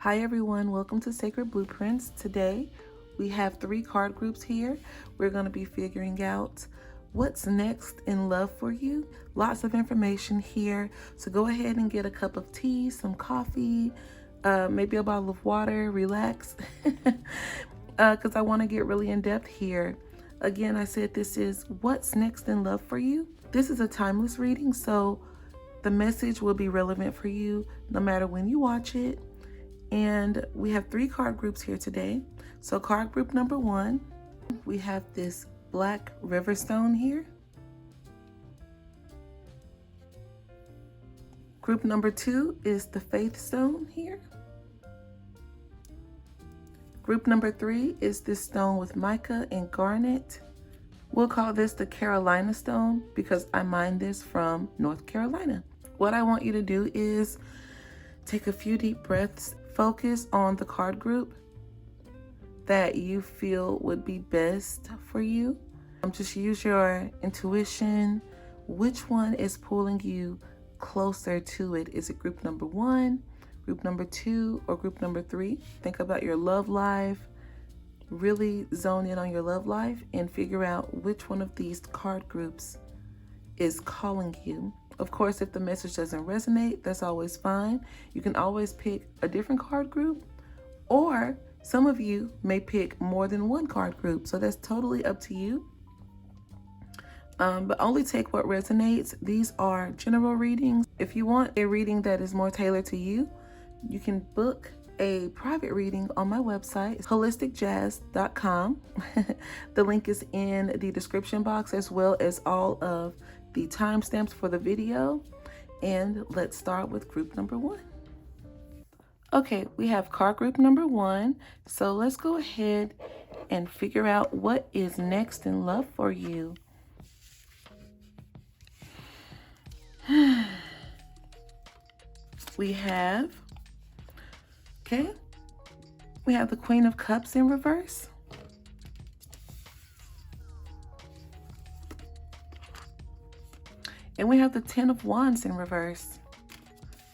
Hi everyone, welcome to Sacred BluePrintz. Today we have 3 card groups here. We're going to be figuring out what's next in love for you. Lots of information here, so go ahead and get a cup of tea, some coffee, maybe a bottle of water, relax, because I want to get really in depth here. Again, I said this is what's next in love for you. This is a timeless reading, so the message will be relevant for you no matter when you watch it. And we have 3 card groups here today. So card group number 1, we have this black river stone here. Group number 2 is the faith stone here. Group number 3 is this stone with mica and garnet. We'll call this the Carolina stone because I mined this from North Carolina. What I want you to do is take a few deep breaths. Focus on the card group that you feel would be best for you. Just use your intuition. Which one is pulling you closer to it? Is it group number 1, group number 2, or group number 3? Think about your love life. Really zone in on your love life and figure out which one of these card groups is calling you. Of course, if the message doesn't resonate, that's always fine. You can always pick a different card group, or some of you may pick more than one card group, so that's totally up to you. But only take what resonates. These are general readings. If you want a reading that is more tailored to you, you can book a private reading on my website, holisticjazz.com. The link is in the description box, as well as all of the timestamps for the video. And let's start with group number 1. Okay, we have card group number 1. So let's go ahead and figure out what is next in love for you. We have the Queen of Cups in reverse. And we have the 10 of Wands in reverse.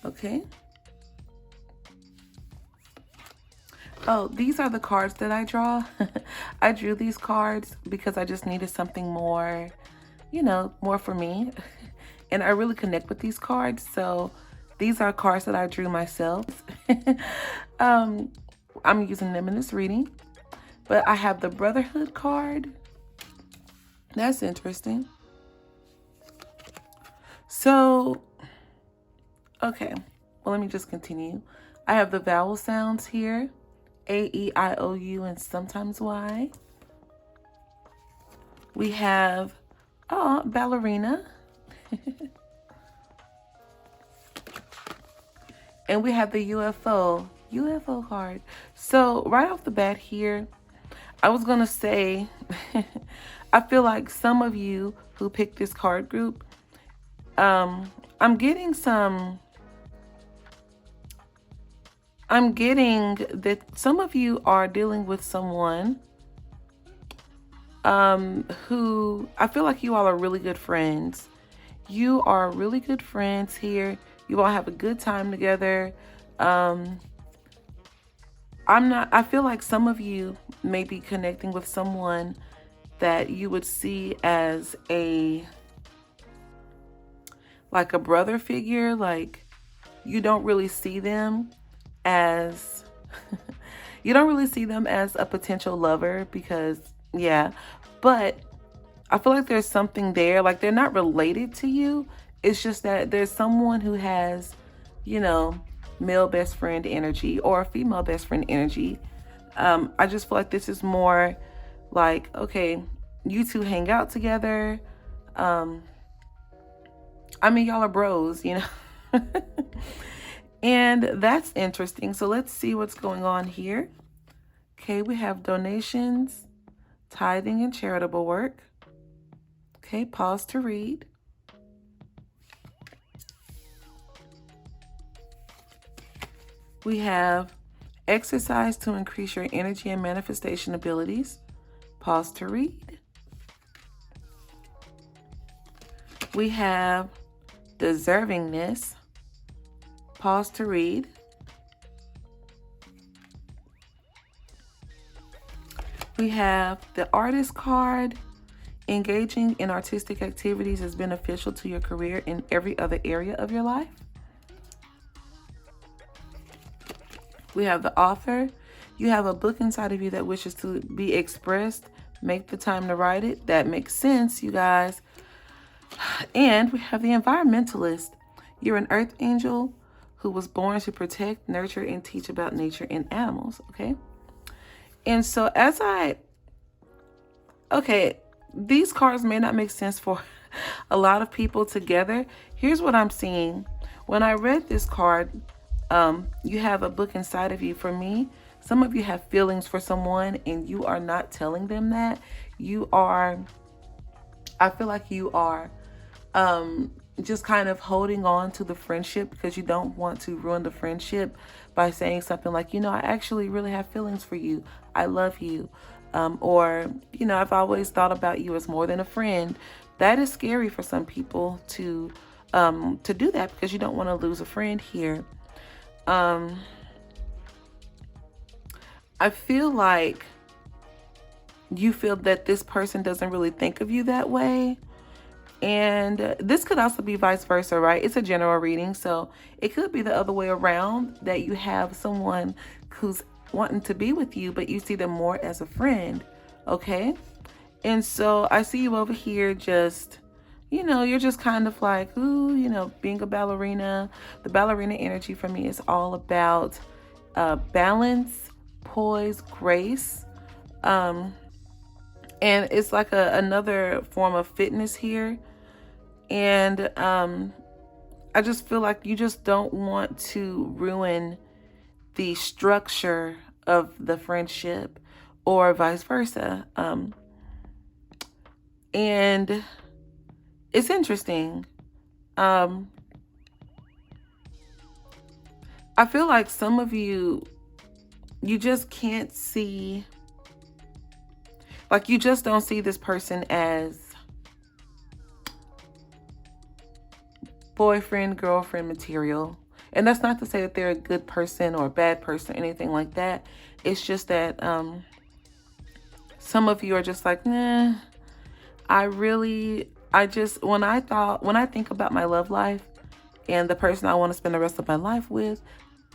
Okay. Oh, these are the cards that I draw. I drew these cards because I just needed something more, more for me. And I really connect with these cards. So these are cards that I drew myself. I'm using them in this reading. But I have the Brotherhood card. That's interesting. So, okay. Well, let me just continue. I have the vowel sounds here. A, E, I, O, U, and sometimes Y. We have, ballerina. And we have the UFO card. So right off the bat here, I was going to say, I feel like some of you who picked this card group, I'm getting that some of you are dealing with someone who I feel like you all are really good friends. You are really good friends here. You all have a good time together. I feel like some of you may be connecting with someone that you would see as like a brother figure. Like you don't really see them as a potential lover because but I feel like there's something there. Like they're not related to you. It's just that there's someone who has, male best friend energy or female best friend energy. I just feel like this is more like, okay, you two hang out together. Y'all are bros, And that's interesting. So let's see what's going on here. Okay, we have donations, tithing, and charitable work. Okay, pause to read. We have exercise to increase your energy and manifestation abilities. Pause to read. We have deservingness. Pause to read. We have the artist card. Engaging in artistic activities is beneficial to your career in every other area of your life. We have the author. You have a book inside of you that wishes to be expressed. Make the time to write it. That makes sense, you guys. And we have the environmentalist. You're an earth angel who was born to protect, nurture, and teach about nature and animals, okay? And so these cards may not make sense for a lot of people together. Here's what I'm seeing. When I read this card, you have a book inside of you. For me, some of you have feelings for someone and you are not telling them that. I feel like you are just kind of holding on to the friendship because you don't want to ruin the friendship by saying something like, I actually really have feelings for you. I love you. Or, I've always thought about you as more than a friend. That is scary for some people to do that because you don't want to lose a friend here. I feel like you feel that this person doesn't really think of you that way. And this could also be vice versa, right? It's a general reading, so it could be the other way around, that you have someone who's wanting to be with you, but you see them more as a friend, okay? And so I see you over here just, you're just kind of like, ooh, being a ballerina. The ballerina energy for me is all about balance, poise, grace. And it's like another form of fitness here. And I just feel like you just don't want to ruin the structure of the friendship or vice versa. And it's interesting. I feel like some of you just can't see, like you just don't see this person as boyfriend, girlfriend material. And that's not to say that they're a good person or a bad person or anything like that. It's just that some of you are just like, nah, when I think about my love life and the person I want to spend the rest of my life with,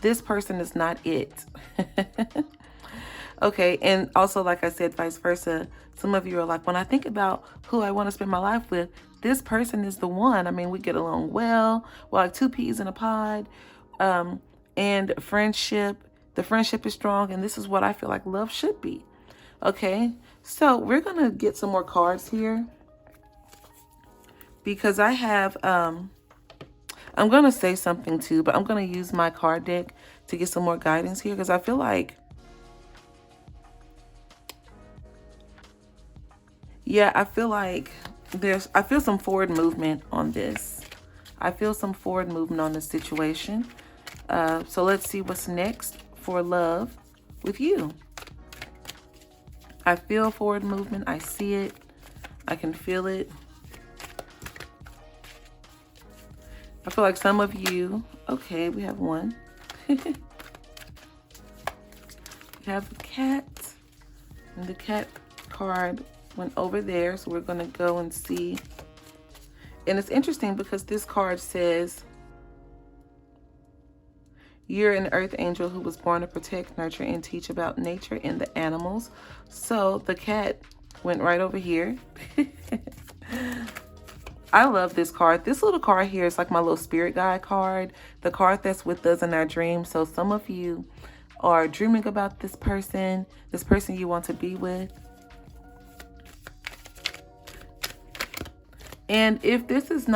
this person is not it. Okay, and also, like I said, vice versa. Some of you are like, when I think about who I want to spend my life with, this person is the one. I mean, we get along well. We're like two peas in a pod. And the friendship is strong, and this is what I feel like love should be. Okay, so we're going to get some more cards here because I have, I'm going to say something too, but I'm going to use my card deck to get some more guidance here because I feel like, I feel some forward movement on this. I feel some forward movement on this situation. So let's see what's next for love with you. I feel forward movement. I see it. I can feel it. I feel like some of you, okay, we have one. We have the cat, and the cat card went over there, so we're going to go and see. And it's interesting because this card says you're an earth angel who was born to protect, nurture, and teach about nature and the animals. So the cat went right over here. I love this card. This little card here is like my little spirit guide card, the card that's with us in our dreams. So some of you are dreaming about this person you want to be with. And if this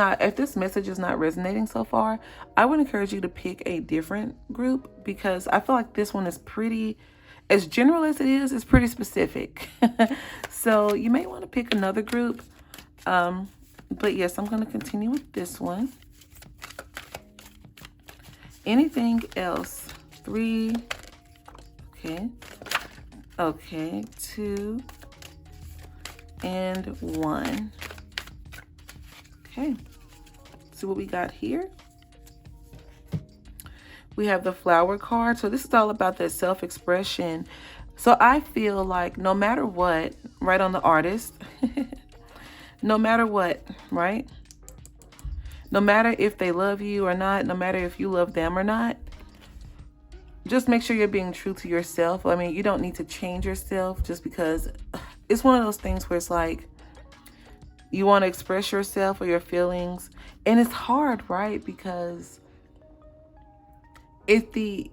message is not resonating so far, I would encourage you to pick a different group because I feel like this one is pretty, as general as it is, it's pretty specific. So you may want to pick another group. But yes, I'm going to continue with this one. Anything else? 3. Okay. Okay. 2 and 1. Okay, see what we got here. We have the flower card. So this is all about that self-expression. So I feel like no matter what, right, on the artist, no matter what, right? No matter if they love you or not, no matter if you love them or not, just make sure you're being true to yourself. I mean, you don't need to change yourself just because it's one of those things where it's like you want to express yourself or your feelings. And it's hard, right? Because I feel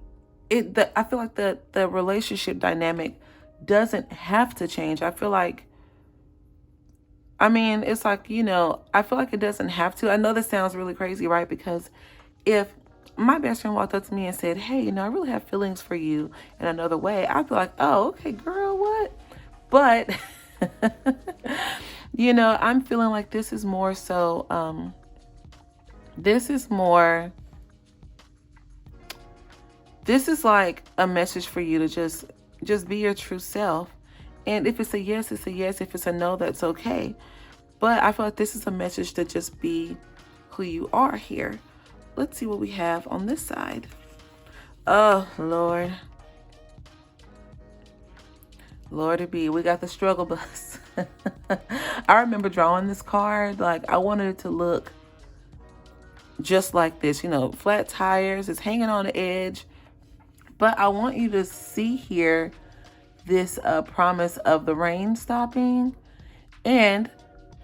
like the relationship dynamic doesn't have to change. I feel like, I mean, it's like, I feel like it doesn't have to. I know this sounds really crazy, right? Because if my best friend walked up to me and said, hey, I really have feelings for you in another way, I'd be like, oh, okay, girl, what? But, I'm feeling like this is more so, this is like a message for you to just be your true self. And if it's a yes, it's a yes. If it's a no, that's okay. But I feel like this is a message to just be who you are here. Let's see what we have on this side. Oh, Lord. Lord it be. We got the struggle bus. I remember drawing this card. Like, I wanted it to look just like this. Flat tires. It's hanging on the edge. But I want you to see here this promise of the rain stopping. And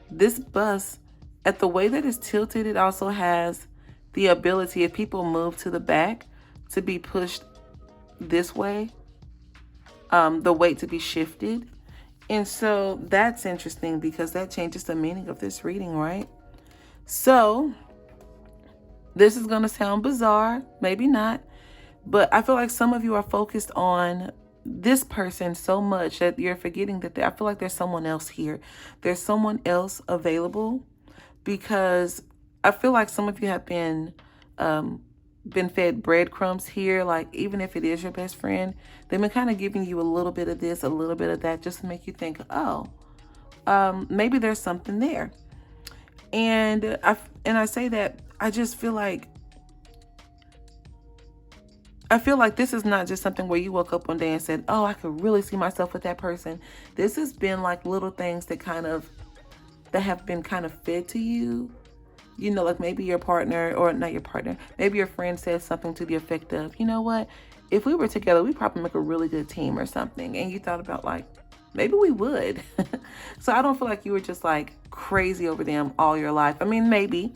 this bus, at the way that it's tilted, it also has the ability, if people move to the back, to be pushed this way, the weight to be shifted. And so that's interesting because that changes the meaning of this reading, right? So this is going to sound bizarre, maybe not, but I feel like some of you are focused on this person so much that you're forgetting that I feel like there's someone else here. There's someone else available, because I feel like some of you have been fed breadcrumbs here. Like, even if it is your best friend, they've been kind of giving you a little bit of this, a little bit of that, just to make you think, oh, maybe there's something there. And I say that I just feel like this is not just something where you woke up one day and said, oh, I could really see myself with that person. This has been like little things that have been kind of fed to you. Like maybe your partner, or not your partner, maybe your friend says something to the effect of, you know what, if we were together, we'd probably make a really good team or something. And you thought about like, maybe we would. So I don't feel like you were just like crazy over them all your life. I mean, maybe.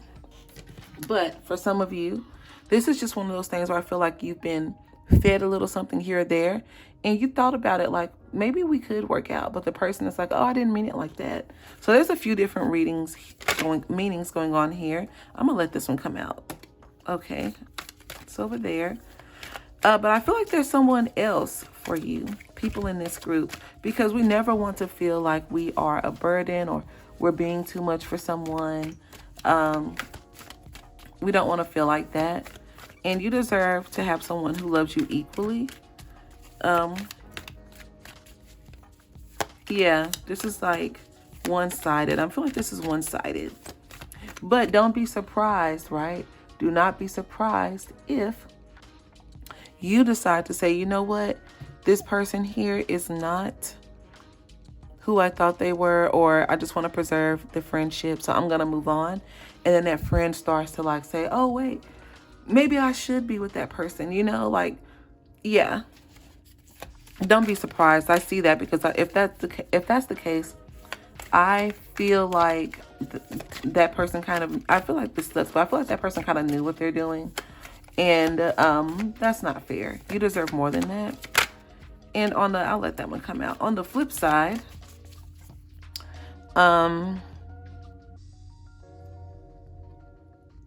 But for some of you, this is just one of those things where I feel like you've been fed a little something here or there, and you thought about it like, maybe we could work out, but the person is like, oh, I didn't mean it like that. So there's a few different meanings going on here. I'm gonna let this one come out. Okay, it's over there. But I feel like there's someone else for you, people in this group, because we never want to feel like we are a burden or we're being too much for someone. We don't want to feel like that. And you deserve to have someone who loves you equally. Yeah, this is like one-sided. I feel like this is one-sided. But don't be surprised, right? Do not be surprised if you decide to say, you know what? This person here is not who I thought they were, or I just want to preserve the friendship, so I'm going to move on. And then that friend starts to like say, oh, wait, maybe I should be with that person, like, yeah. Don't be surprised. I see that, because if that's the case, I feel like that person I feel like this sucks, but I feel like that person kind of knew what they're doing. And that's not fair. You deserve more than that. And I'll let that one come out. On the flip side,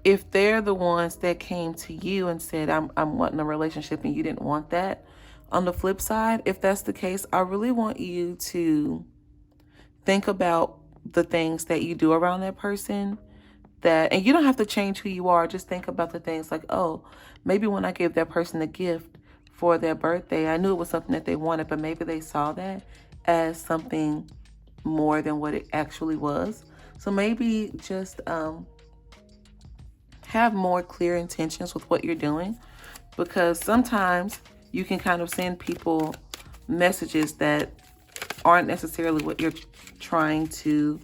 if they're the ones that came to you and said, I'm wanting a relationship, and you didn't want that, on the flip side, if that's the case, I really want you to think about the things that you do around that person, and you don't have to change who you are. Just think about the things like, oh, maybe when I gave that person a gift for their birthday, I knew it was something that they wanted, but maybe they saw that as something more than what it actually was. So maybe just have more clear intentions with what you're doing, because sometimes you can kind of send people messages that aren't necessarily what you're trying to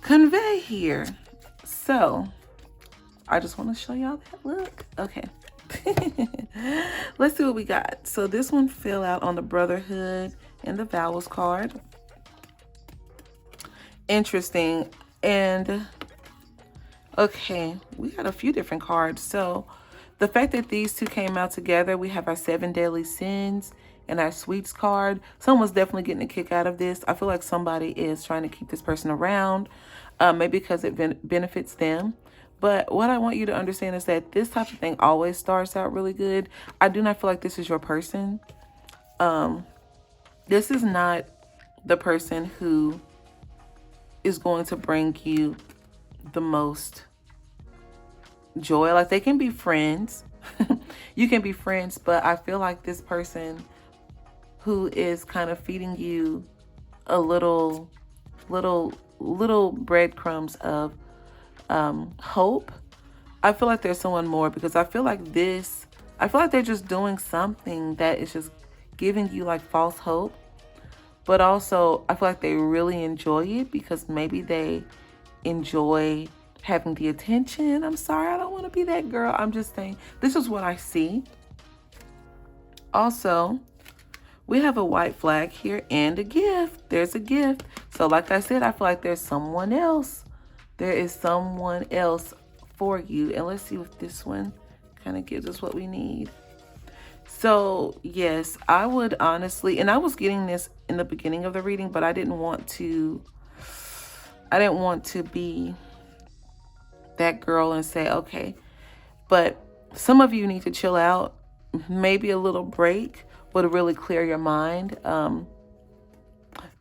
convey here. So I just want to show y'all that look. Okay. Let's see what we got. So this one fell out on the Brotherhood and the Vowels card. Interesting. And okay, we got a few different cards. So the fact that these two came out together, we have our 7 deadly sins and our sweets card. Someone's definitely getting a kick out of this. I feel like somebody is trying to keep this person around, maybe because it benefits them. But what I want you to understand is that this type of thing always starts out really good. I do not feel like this is your person. This is not the person who is going to bring you the most joy. Like, they can be friends. You can be friends, but I feel like this person who is kind of feeding you a little breadcrumbs of hope. I feel like there's someone more, because I feel like they're just doing something that is just giving you like false hope. But also I feel like they really enjoy it because maybe they enjoy having the attention. I'm sorry, I don't want to be that girl. I'm just saying this is what I see. Also, we have a white flag here and a gift. There's a gift. So like I said, I feel like there's someone else. There is someone else for you. And let's see if this one kind of gives us what we need. So yes, I would honestly, and I was getting this in the beginning of the reading, but I didn't want to be that girl and say, okay, but some of you need to chill out. Maybe a little break would really clear your mind.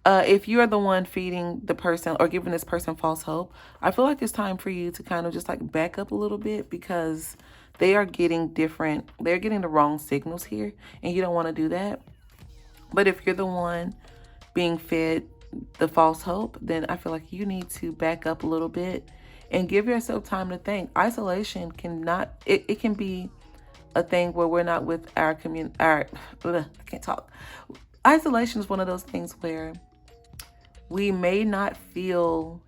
If you're the one feeding the person or giving this person false hope, I feel like it's time for you to kind of just like back up a little bit, because they're getting the wrong signals here, and you don't want to do that. But if you're the one being fed the false hope, then I feel like you need to back up a little bit and give yourself time to think. Isolation it can be a thing where we're not with our community. I can't talk. Isolation is one of those things where we may not feel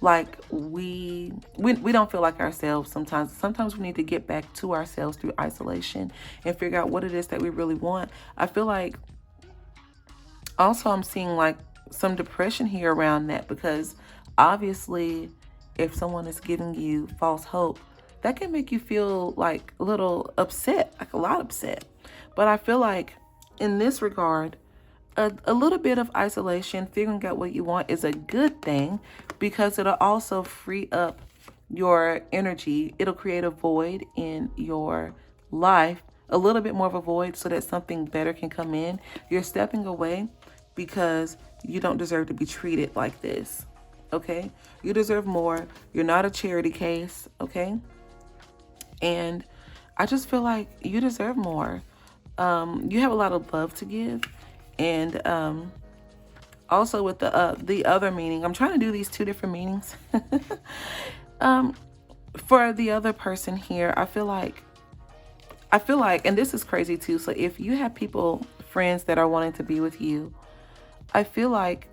like we don't feel like ourselves sometimes. Sometimes we need to get back to ourselves through isolation and figure out what it is that we really want. I feel like also I'm seeing like some depression here around that, because obviously if someone is giving you false hope, that can make you feel like a little upset, like a lot upset. But I feel like in this regard, a little bit of isolation, figuring out what you want, is a good thing, because it'll also free up your energy. It'll create a void in your life, a little bit more of a void, so that something better can come in. You're stepping away because you don't deserve to be treated like this, okay? You deserve more. You're not a charity case, okay? And I just feel like you deserve more. You have a lot of love to give. And also with the other meaning, I'm trying to do these two different meanings. For the other person here, I feel like, and this is crazy too. So if you have friends that are wanting to be with you, I feel like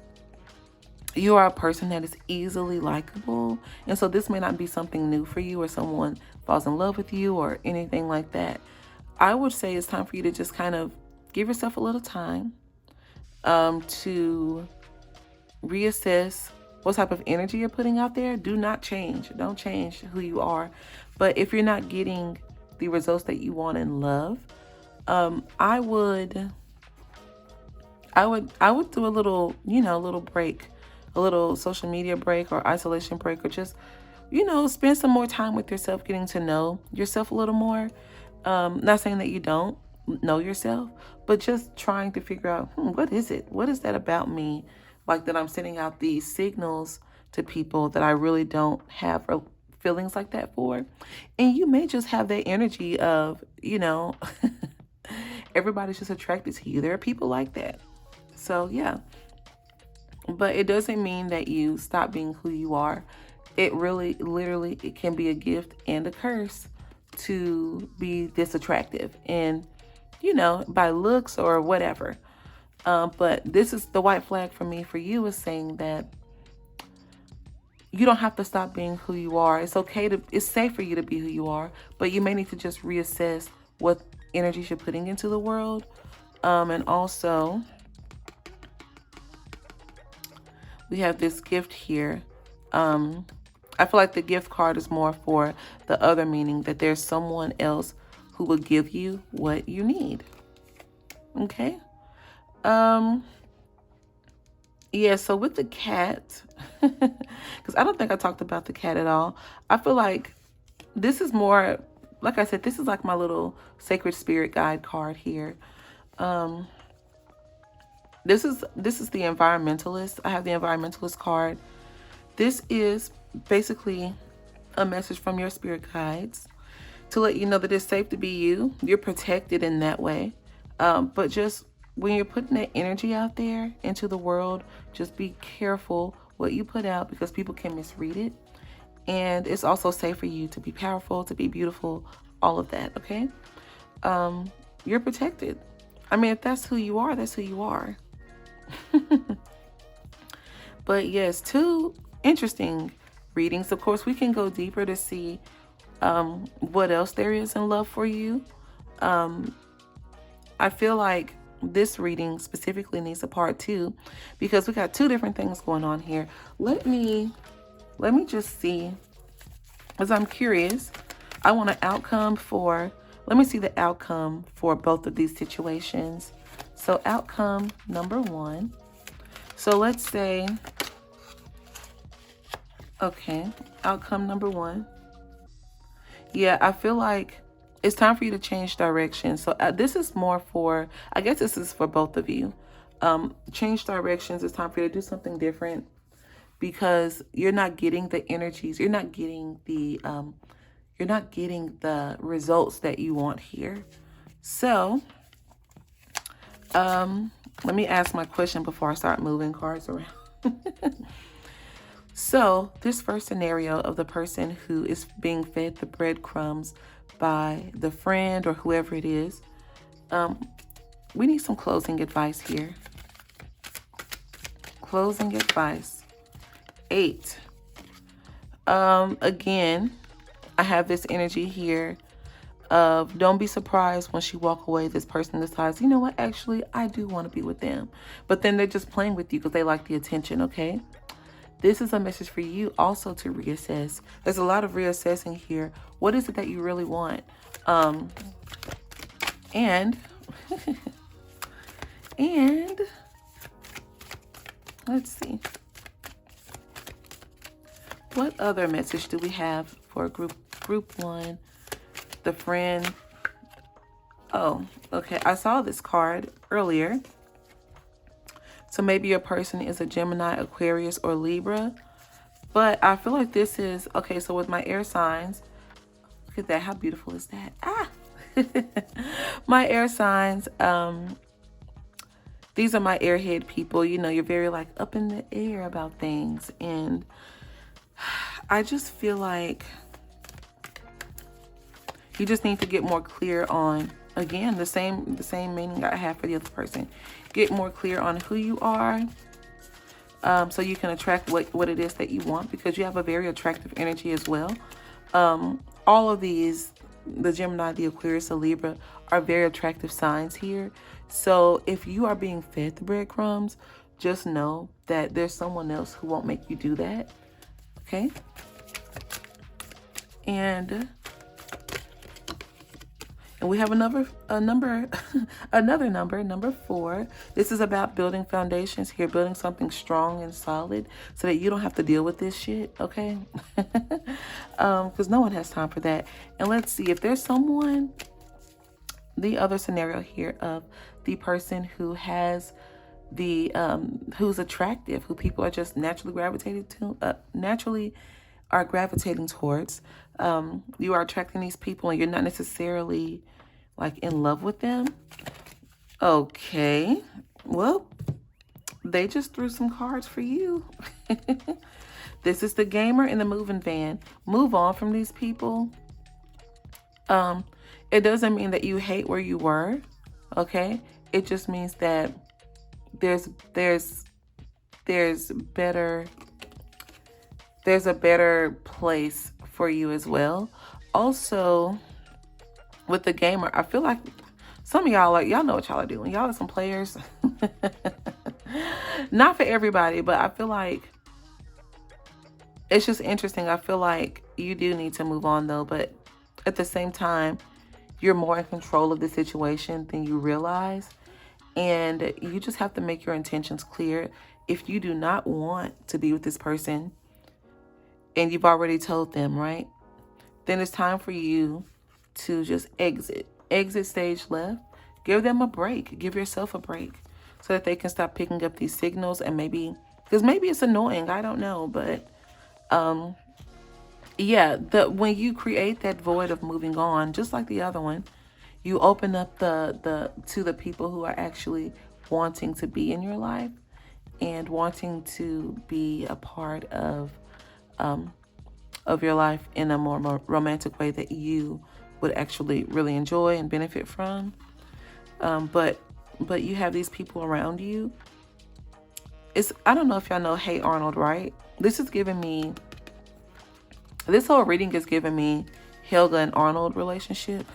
you are a person that is easily likable. And so this may not be something new for you, or someone falls in love with you or anything like that. I would say it's time for you to just kind of give yourself a little time to reassess what type of energy you're putting out there. Do not change. Don't change who you are. But if you're not getting the results that you want in love, I would do a little, a little break, a little social media break or isolation break, or just, spend some more time with yourself, getting to know yourself a little more. Not saying that you don't know yourself, but just trying to figure out, what is it? What is that about me? Like, that I'm sending out these signals to people that I really don't have feelings like that for. And you may just have that energy of, everybody's just attracted to you. There are people like that. So yeah, but it doesn't mean that you stop being who you are. It really, literally, it can be a gift and a curse to be this attractive. And you know, by looks or whatever. But this is the white flag for me, for you, is saying that you don't have to stop being who you are. It's okay to, it's safe for you to be who you are, but you may need to just reassess what energies you're putting into the world. And also, we have this gift here. I feel like the gift card is more for the other meaning, that there's someone else who will give you what you need. Okay. Yeah, so with the cat, because I don't think I talked about the cat at all. I feel like this is more, like I said, this is like my little sacred spirit guide card here. This is the environmentalist. I have the environmentalist card. This is basically a message from your spirit guides to let you know that it's safe to be you. You're protected in that way. But just when you're putting that energy out there into the world, just be careful what you put out, because people can misread it. And it's also safe for you to be powerful, to be beautiful, all of that, okay? You're protected. I mean, if that's who you are, that's who you are. But yes, 2 interesting readings. Of course, we can go deeper to see what else there is in love for you. I feel like this reading specifically needs a part 2, because we got 2 different things going on here. Let me just see, because I'm curious. I want an outcome for, let me see the outcome for both of these situations. So outcome number 1. So let's say, okay, outcome number 1. Yeah, I feel like it's time for you to change direction. So this is more for, I guess this is for both of you. Change directions. It's time for you to do something different, because you're not getting the energies. You're not getting the results that you want here. So, let me ask my question before I start moving cards around. So this first scenario of the person who is being fed the breadcrumbs by the friend or whoever it is, we need some closing advice here. Closing advice. 8. Again, I have this energy here of, don't be surprised when she walk away, this person decides, you know what, actually, I do want to be with them. But then they're just playing with you because they like the attention, okay? This is a message for you also to reassess. There's a lot of reassessing here. What is it that you really want? And let's see. What other message do we have for group 1? The friend. Oh, okay. I saw this card earlier. So maybe your person is a Gemini, Aquarius, or Libra. But I feel like this is, okay, so with my air signs, look at that. How beautiful is that? Ah! My air signs, these are my airhead people. You know, you're very like up in the air about things. And I just feel like you just need to get more clear on, again, the same meaning I have for the other person. Get more clear on who you are, so you can attract what it is that you want, because you have a very attractive energy as well. All of these, the Gemini, the Aquarius, the Libra, are very attractive signs here. So if you are being fed the breadcrumbs, just know that there's someone else who won't make you do that. Okay? And we have another number, number 4. This is about building foundations here, building something strong and solid so that you don't have to deal with this shit, okay? Because no one has time for that. And let's see if there's someone, the other scenario here of the person who has the, who's attractive, who people are just naturally gravitated to, naturally are gravitating towards. You are attracting these people and you're not necessarily like in love with them. Okay, well, they just threw some cards for you. This is the gamer in the moving van. Move on from these people. It doesn't mean that you hate where you were. Okay? It just means that there's better, there's a better place for you as well. Also, with the gamer, I feel like some of y'all, like, y'all know what y'all are doing. Y'all are some players. Not for everybody, but I feel like it's just interesting. I feel like you do need to move on though, but at the same time, you're more in control of the situation than you realize. And you just have to make your intentions clear. If you do not want to be with this person and you've already told them, right? Then it's time for you to just exit. Exit stage left. Give them a break. Give yourself a break so that they can stop picking up these signals, and maybe, because maybe it's annoying, I don't know, but yeah, when you create that void of moving on, just like the other one, you open up to the people who are actually wanting to be in your life and wanting to be a part of your life in a more romantic way that you would actually really enjoy and benefit from. But you have these people around you. I don't know if y'all know Hey Arnold, right? This whole reading is giving me Helga and Arnold relationship.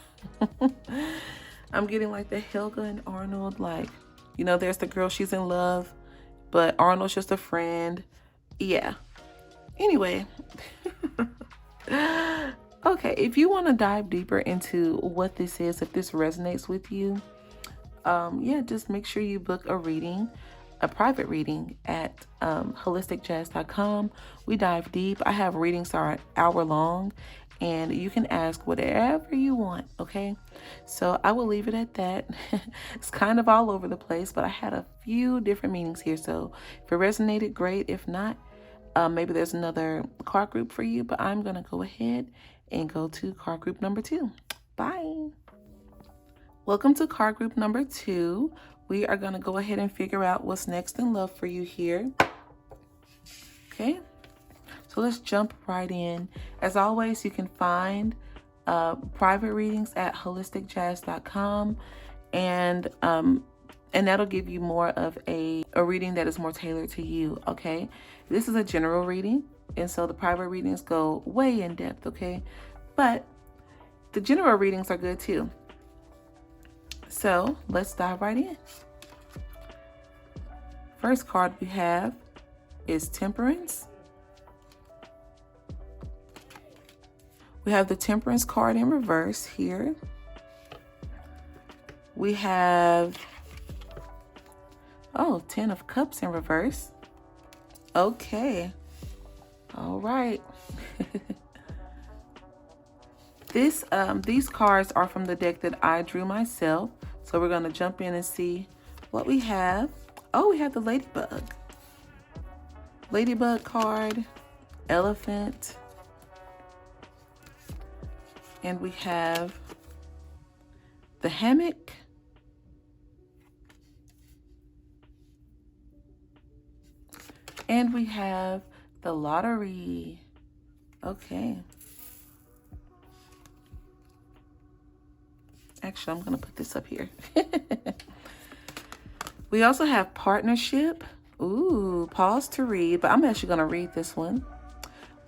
I'm getting like the Helga and Arnold, like, you know, there's the girl, she's in love, but Arnold's just a friend. Yeah. Anyway. Okay, if you want to dive deeper into what this is, if this resonates with you, yeah, just make sure you book a reading, a private reading at holisticjazz.com. We dive deep. I have readings that are an hour long, and you can ask whatever you want, okay? So I will leave it at that. It's kind of all over the place, but I had a few different meanings here. So if it resonated, great. If not, maybe there's another card group for you, but I'm going to go ahead and go to card group number 2. Bye. Welcome to card group number 2. We are going to go ahead and figure out what's next in love for you here. Okay. So let's jump right in. As always, you can find private readings at holisticjazz.com, and that'll give you more of a reading that is more tailored to you, okay? This is a general reading, and so the private readings go way in depth, okay? But the general readings are good too. So let's dive right in. First card we have is Temperance. We have the Temperance card in reverse here. We have, 10 of Cups in reverse. Okay. All right. These cards are from the deck that I drew myself. So we're going to jump in and see what we have. Oh, we have the Ladybug. Ladybug card, Elephant. And we have the Hammock. And we have the Lottery. Okay. Actually, I'm going to put this up here. We also have Partnership. Ooh, pause to read, but I'm actually going to read this one.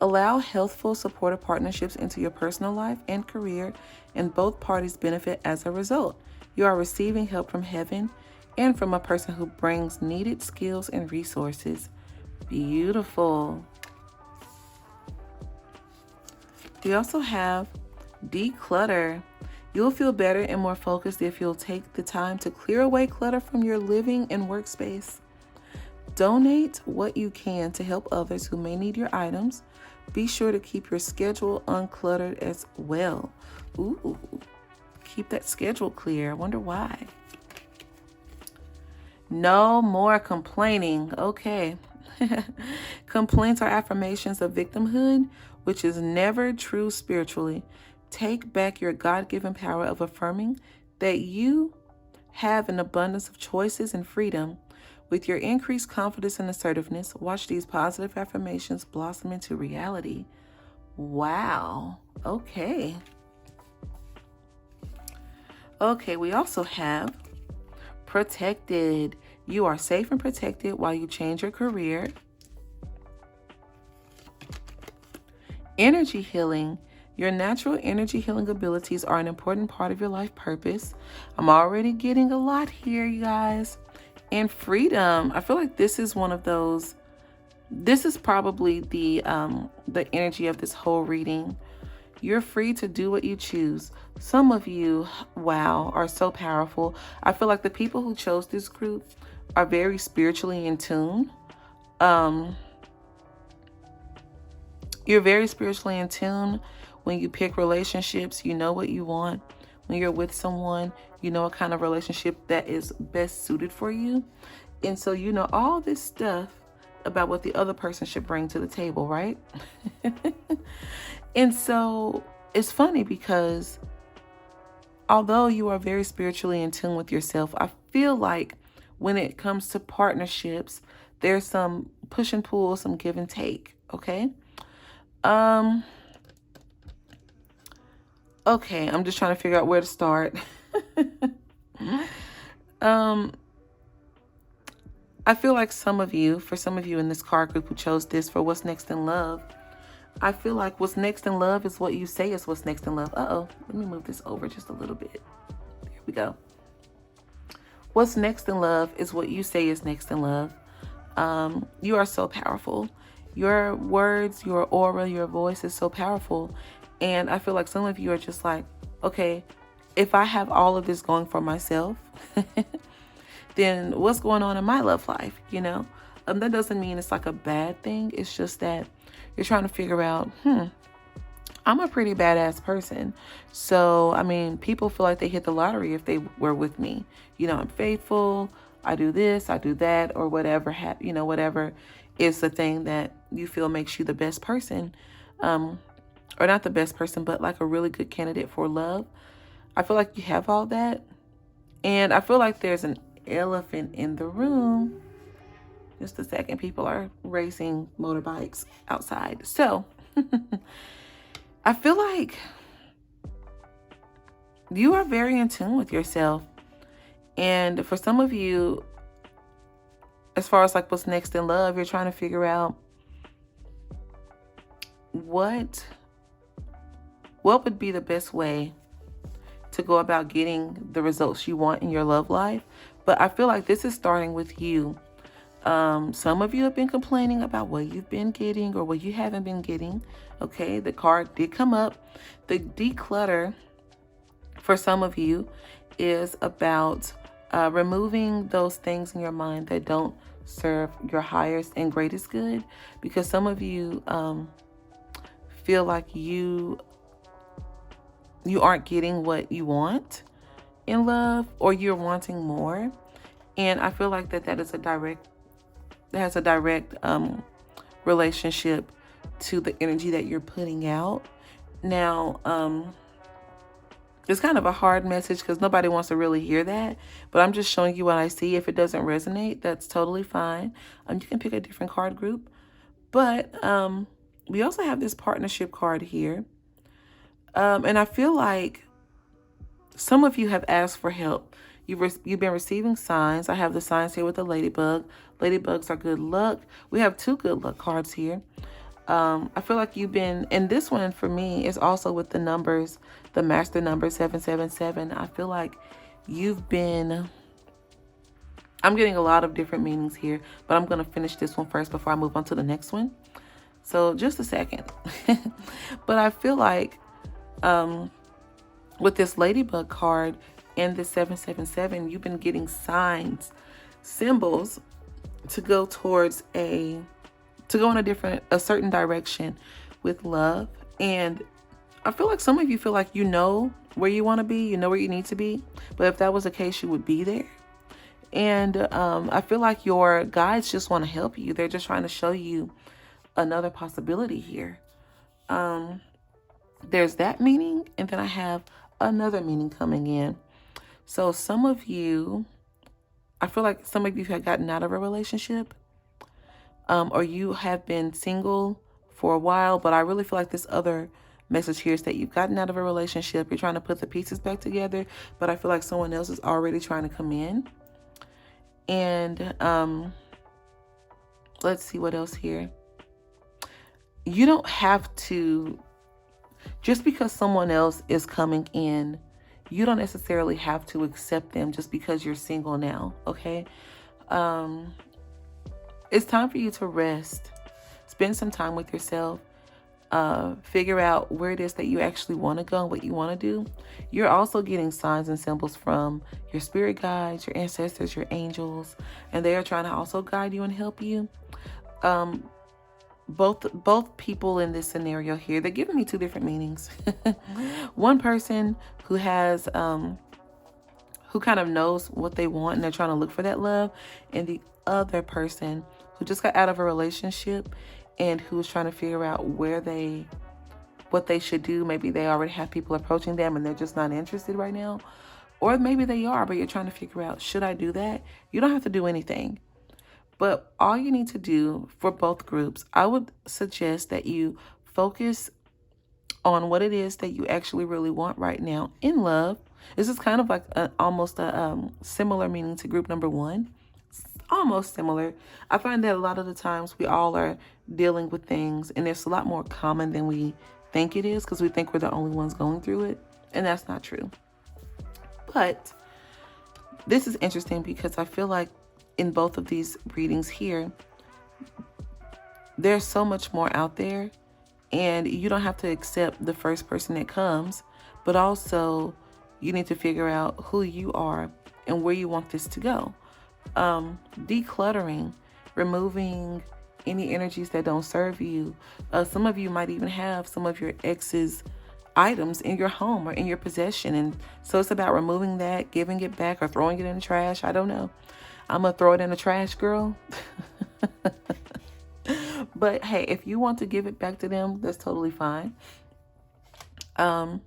Allow healthful, supportive partnerships into your personal life and career, and both parties benefit as a result. You are receiving help from heaven and from a person who brings needed skills and resources. Beautiful. We also have Declutter. You'll feel better and more focused if you'll take the time to clear away clutter from your living and workspace. Donate what you can to help others who may need your items. Be sure to keep your schedule uncluttered as well. Ooh, keep that schedule clear. I wonder why. No more complaining. Okay. Complaints are affirmations of victimhood, which is never true spiritually. Take back your God-given power of affirming that you have an abundance of choices and freedom. With your increased confidence and assertiveness, watch these positive affirmations blossom into reality. Wow. Okay. Okay, we also have protected. You are safe and protected while you change your career. Energy healing. Your natural energy healing abilities are an important part of your life purpose. I'm already getting a lot here, you guys. And freedom. I feel like this is one of those. This is probably the energy of this whole reading. You're free to do what you choose. Some of you, wow, are so powerful. I feel like the people who chose this group are very spiritually in tune. You're very spiritually in tune. When you pick relationships, you know what you want. When you're with someone, you know what kind of relationship that is best suited for you. And so you know all this stuff about what the other person should bring to the table, right? And so it's funny because although you are very spiritually in tune with yourself, I feel like when it comes to partnerships, there's some push and pull, some give and take, okay? Okay, I'm just trying to figure out where to start. I feel like for some of you in this card group who chose this for what's next in love, I feel like what's next in love is what you say is what's next in love. Let me move this over just a little bit. There we go. What's next in love is what you say is next in love. You are so powerful. Your words, your aura, your voice is so powerful. And I feel like some of you are just like, okay, if I have all of this going for myself, then what's going on in my love life, you know? That doesn't mean it's like a bad thing. It's just that you're trying to figure out, I'm a pretty badass person. So, I mean, people feel like they hit the lottery if they were with me. You know, I'm faithful. I do this, I do that, or whatever, whatever is the thing that you feel makes you the best person. Or not the best person, but like a really good candidate for love. I feel like you have all that. And I feel like there's an elephant in the room. Just a second. People are racing motorbikes outside. So I feel like you are very in tune with yourself. And for some of you, as far as like what's next in love, you're trying to figure out what would be the best way to go about getting the results you want in your love life. But I feel like this is starting with you. Some of you have been complaining about what you've been getting or what you haven't been getting. Okay, the card did come up. The declutter for some of you is about removing those things in your mind that don't serve your highest and greatest good. Because some of you feel like you aren't getting what you want in love, or you're wanting more. And I feel like that has a direct relationship to the energy that you're putting out. Now, it's kind of a hard message because nobody wants to really hear that, but I'm just showing you what I see. If it doesn't resonate, that's totally fine. You can pick a different card group. But we also have this partnership card here. And I feel like some of you have asked for help. You've been receiving signs. I have the signs here with the ladybug. Ladybugs are good luck. We have 2 good luck cards here. I feel like you've been, and this one for me is also with the numbers, the master number 777. I feel like I'm getting a lot of different meanings here, but I'm going to finish this one first before I move on to the next one. So just a second. But I feel like with this ladybug card and this 777, you've been getting signs, symbols to go towards in a certain direction with love. And I feel like some of you feel like you know where you want to be, you know where you need to be. But if that was the case, you would be there. And I feel like your guides just want to help you. They're just trying to show you another possibility here. There's that meaning, and then I have another meaning coming in. So some of you, I feel like some of you have gotten out of a relationship, or you have been single for a while, but I really feel like this other message here is that you've gotten out of a relationship. You're trying to put the pieces back together, but I feel like someone else is already trying to come in. And let's see what else here. You don't have to, just because someone else is coming in, you don't necessarily have to accept them just because you're single now, okay? It's time for you to rest. Spend some time with yourself. Figure out where it is that you actually want to go and what you want to do. You're also getting signs and symbols from your spirit guides, your ancestors, your angels, and they are trying to also guide you and help you. Both people in this scenario here, they're giving me two different meanings. One person who has who kind of knows what they want and they're trying to look for that love, and the other person who just got out of a relationship and who's trying to figure out what they should do. Maybe they already have people approaching them and they're just not interested right now. Or maybe they are, but you're trying to figure out, should I do that? You don't have to do anything. But all you need to do for both groups, I would suggest that you focus on what it is that you actually really want right now in love. This is kind of like almost a similar meaning to group number one. Almost similar. I find that a lot of the times we all are dealing with things, and it's a lot more common than we think it is, because we think we're the only ones going through it, and that's not true. But this is interesting because I feel like in both of these readings here, there's so much more out there, and you don't have to accept the first person that comes, but also you need to figure out who you are and where you want this to go. Decluttering, removing any energies that don't serve you. Some of you might even have some of your ex's items in your home or in your possession, and so it's about removing that, giving it back, or throwing it in the trash. I don't know. I'm gonna throw it in the trash, girl. But hey, if you want to give it back to them, that's totally fine. And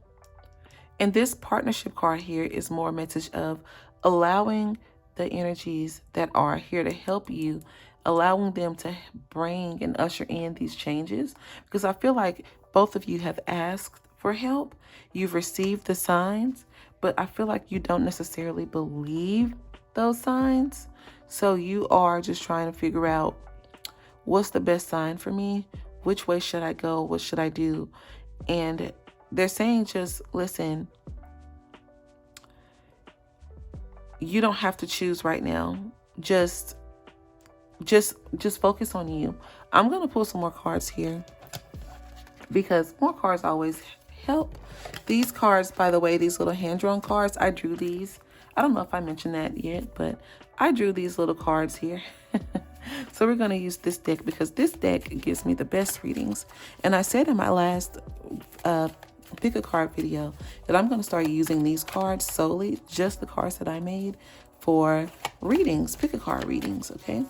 this partnership card here is more a message of allowing the energies that are here to help you, allowing them to bring and usher in these changes. Because I feel like both of you have asked for help. You've received the signs, but I feel like you don't necessarily believe those signs. So you are just trying to figure out, what's the best sign for me? Which way should I go? What should I do? And they're saying, just listen, you don't have to choose right now. Just focus on you. I'm going to pull some more cards here because more cards always help. These cards, by the way, these little hand-drawn cards, I drew these. I don't know if I mentioned that yet, but I drew these little cards here. So we're going to use this deck because this deck gives me the best readings. And I said in my last pick a card video that I'm going to start using these cards solely, just the cards that I made for readings, pick a card readings, okay?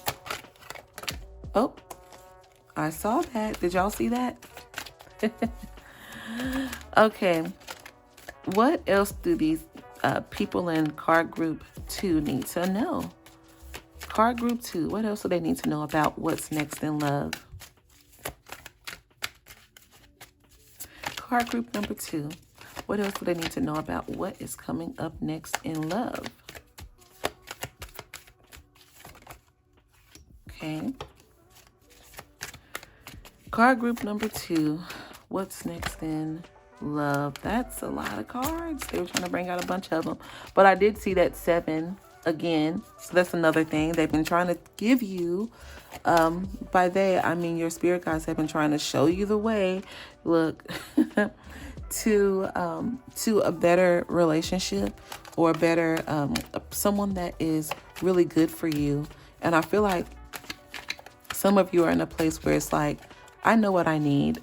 Oh, I saw that. Did y'all see that? Okay. What else do these people in card group 2 need to know? Card group 2, what else do they need to know about what's next in love? Card group number 2, what else do they need to know about what is coming up next in love? Okay. Card group number 2, what's next in love? That's a lot of cards. They were trying to bring out a bunch of them, but I did see that 7 again, so that's another thing they've been trying to give you. By they, I mean your spirit guides have been trying to show you the way, look, to a better relationship, or a better someone that is really good for you. And I feel like some of you are in a place where it's like, I know what I need.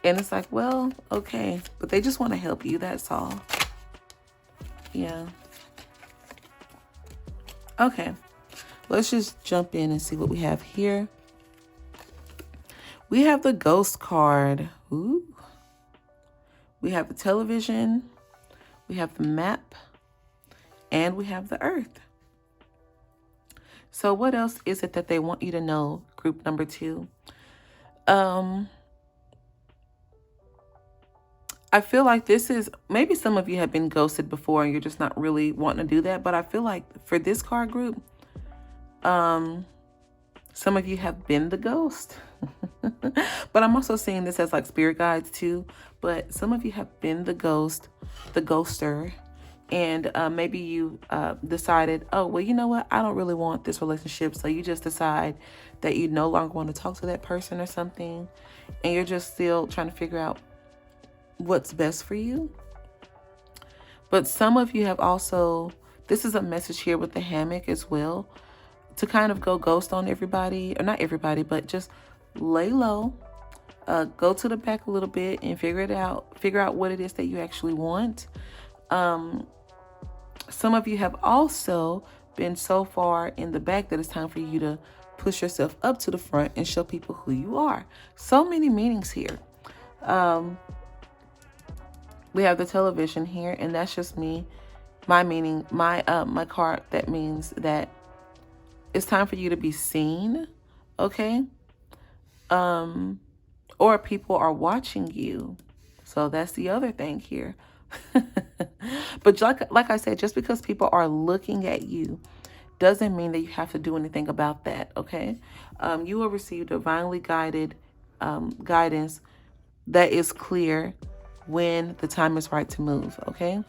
And it's like, well, okay, but they just want to help you, that's all. Yeah. Okay, let's just jump in and see what we have here. We have the Ghost card. Ooh. We have the television. We have the map. And we have the earth. So what else is it that they want you to know, group number 2? I feel like this is, maybe some of you have been ghosted before and you're just not really wanting to do that. But I feel like for this card group, some of you have been the ghost. But I'm also seeing this as like spirit guides too. But some of you have been the ghost, the ghoster. And maybe you decided, oh, well, you know what? I don't really want this relationship. So you just decide that you no longer want to talk to that person or something. And you're just still trying to figure out what's best for you. But some of you have also, this is a message here with the hammock as well, to kind of go ghost on everybody, or not everybody, but just lay low, go to the back a little bit and figure out what it is that you actually want. Some of you have also been so far in the back that it's time for you to push yourself up to the front and show people who you are. So many meanings here. We have the television here, and that's just me, my meaning, my card that means that it's time for you to be seen, okay? Or people are watching you. So that's the other thing here. But like I said, just because people are looking at you doesn't mean that you have to do anything about that, okay? You will receive divinely guided guidance that is clear when the time is right to move, okay?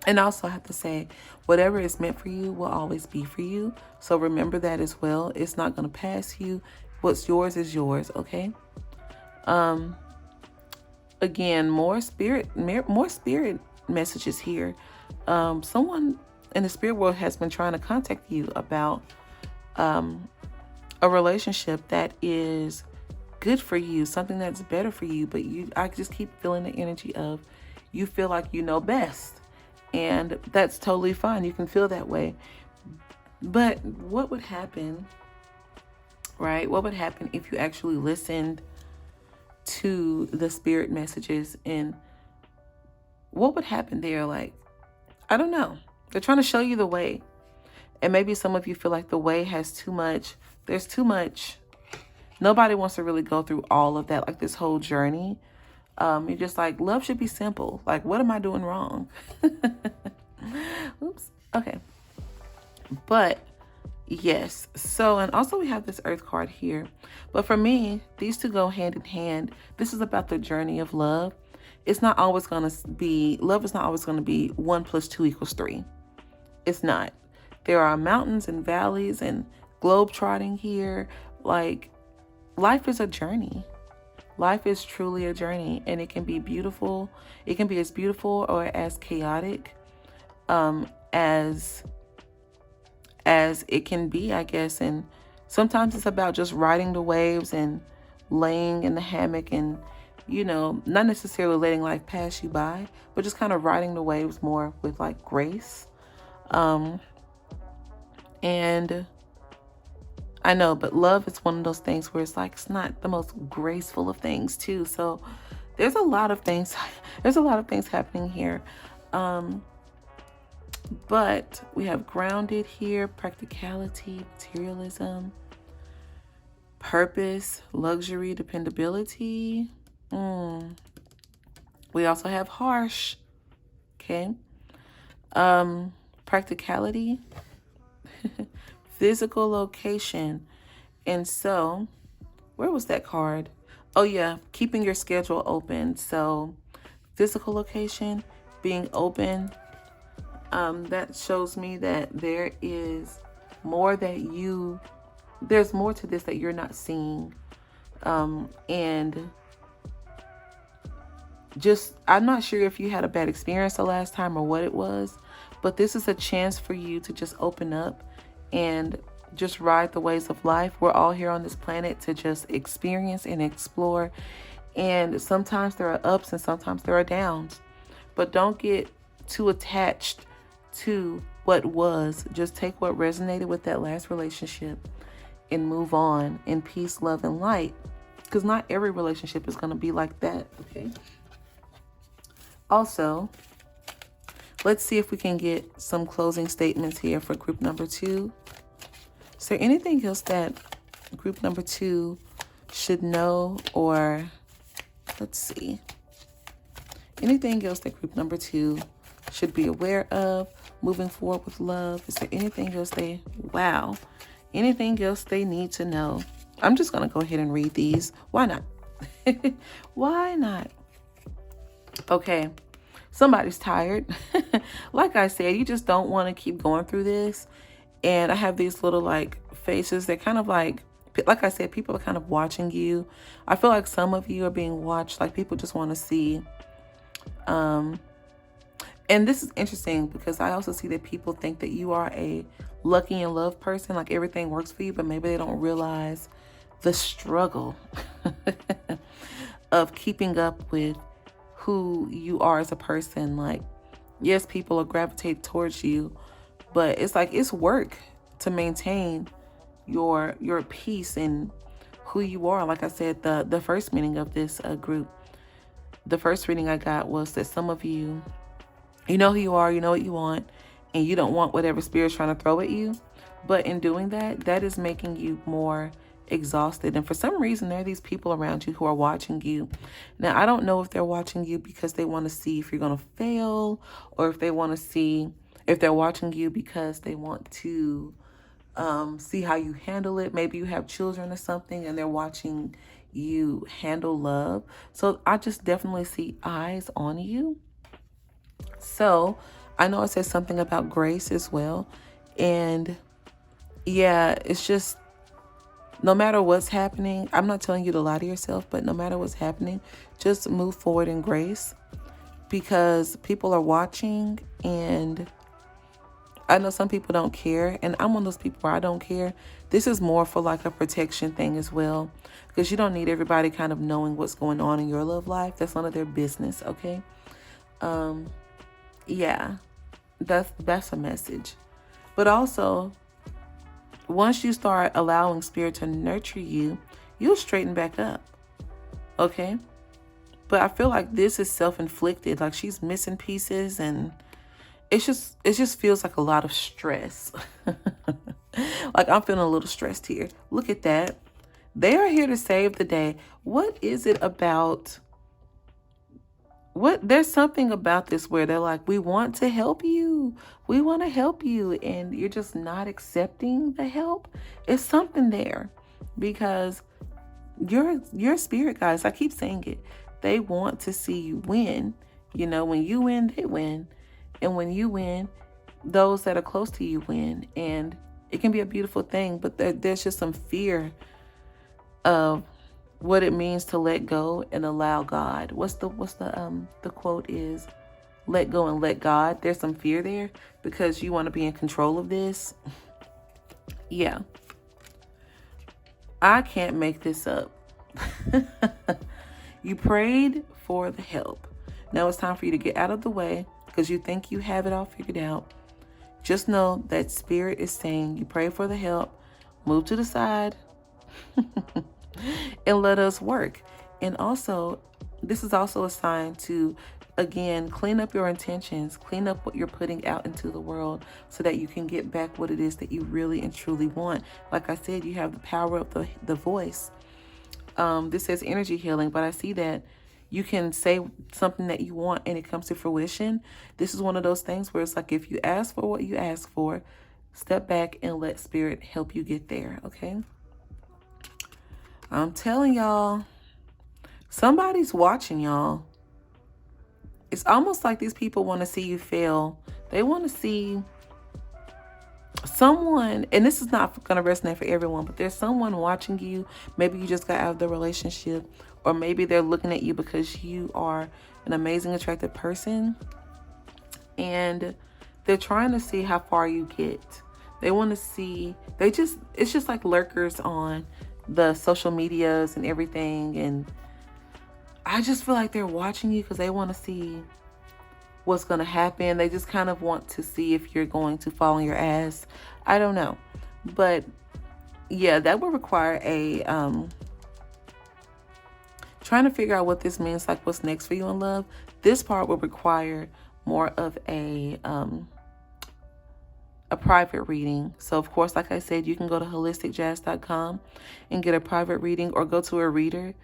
And also I have to say, whatever is meant for you will always be for you. So remember that as well. It's not going to pass you. What's yours is yours, okay? Again, more spirit messages here. Someone in the spirit world has been trying to contact you about a relationship that is good for you, something that's better for you, but I just keep feeling the energy of you feel like you know best, and that's totally fine. You can feel that way, but what would happen, right? What would happen if you actually listened to the spirit messages, and what would happen there? Like, I don't know. They're trying to show you the way, and maybe some of you feel like the way has too much. There's too much. Nobody wants to really go through all of that, like this whole journey. You're just like, love should be simple. Like, what am I doing wrong? Oops. Okay. But yes. So, and also we have this earth card here. But for me, these two go hand in hand. This is about the journey of love. It's not always going to be, love is not always going to be 1 + 2 = 3. It's not. There are mountains and valleys and globe trotting here. Like, life is a journey. Life is truly a journey, and it can be beautiful. It can be as beautiful or as chaotic as it can be, I guess. And sometimes it's about just riding the waves and laying in the hammock and, you know, not necessarily letting life pass you by, but just kind of riding the waves more with like grace. And I know, but love is one of those things where it's like, it's not the most graceful of things too. So there's a lot of things, happening here. But we have grounded here, practicality, materialism, purpose, luxury, dependability. We also have harsh, okay? Practicality, physical location. And so, where was that card? Oh yeah, keeping your schedule open. So, physical location, being open. That shows me that there is more there's more to this that you're not seeing. And just, I'm not sure if you had a bad experience the last time or what it was, but this is a chance for you to just open up and just ride the waves of life. We're all here on this planet to just experience and explore. And sometimes there are ups and sometimes there are downs, but don't get too attached to what was. Just take what resonated with that last relationship and move on in peace, love, and light. Because not every relationship is going to be like that, okay? Also, let's see if we can get some closing statements here for group number 2. Is there anything else that group number 2 should know? Or let's see. Anything else that group number 2 should be aware of moving forward with love? Is there anything else anything else they need to know? I'm just going to go ahead and read these. Why not? Why not? Okay. Somebody's tired. Like I said, you just don't want to keep going through this. And I have these little like faces. They're kind of like I said, people are kind of watching you. I feel like some of you are being watched. Like people just want to see. And this is interesting because I also see that people think that you are a lucky and love person. Like everything works for you, but maybe they don't realize the struggle of keeping up with who you are as a person. Like, yes, people will gravitate towards you, but it's like it's work to maintain your peace and who you are. Like I said, the first meaning of this group, the first reading I got was that some of you, you know who you are, you know what you want, and you don't want whatever spirit's trying to throw at you. But in doing that, that is making you more exhausted. And for some reason, there are these people around you who are watching you. Now, I don't know if they're watching you because they want to see if you're going to fail, or if they want to see if they're watching you because they want to see how you handle it. Maybe you have children or something and they're watching you handle love. So I just definitely see eyes on you. So I know it says something about grace as well. And yeah, it's just, no matter what's happening, I'm not telling you to lie to yourself, but no matter what's happening, just move forward in grace, because people are watching. And I know some people don't care, and I'm one of those people where I don't care. This is more for like a protection thing as well, because you don't need everybody kind of knowing what's going on in your love life. That's none of their business, okay? Yeah, that's a message. But also, once you start allowing spirit to nurture you, you'll straighten back up, okay? But I feel like this is self-inflicted. Like she's missing pieces, and it just feels like a lot of stress. Like I'm feeling a little stressed here. Look at that. They are here to save the day. What is it about? There's something about this where they're like, we want to help you. We want to help you. And you're just not accepting the help. It's something there, because your spirit guys, I keep saying it, they want to see you win. You know, when you win, they win. And when you win, those that are close to you win. And it can be a beautiful thing, but there's just some fear of what it means to let go and allow God. What's the quote is, let go and let God. There's some fear there because you want to be in control of this. Yeah. I can't make this up. You prayed for the help. Now it's time for you to get out of the way because you think you have it all figured out. Just know that spirit is saying you pray for the help, move to the side, and let us work. And also, this is also a sign to, again, clean up your intentions, clean up what you're putting out into the world so that you can get back what it is that you really and truly want. Like I said, you have the power of the voice. This says energy healing, but I see that you can say something that you want and it comes to fruition. This is one of those things where it's like, if you ask for what you ask for, step back and let spirit help you get there, okay? I'm telling y'all, somebody's watching y'all. It's almost like these people want to see you fail. They want to see someone, and this is not going to resonate for everyone, but there's someone watching you. Maybe you just got out of the relationship, or maybe they're looking at you because you are an amazing, attractive person, and they're trying to see how far you get. They want to see, it's just like lurkers on the social medias and everything. And I just feel like they're watching you because they want to see what's going to happen. They just kind of want to see if you're going to fall on your ass. I don't know. But yeah, that would require a, trying to figure out what this means, like what's next for you in love. This part would require more of a private reading. So of course, like I said, you can go to holisticjazz.com and get a private reading, or go to a reader.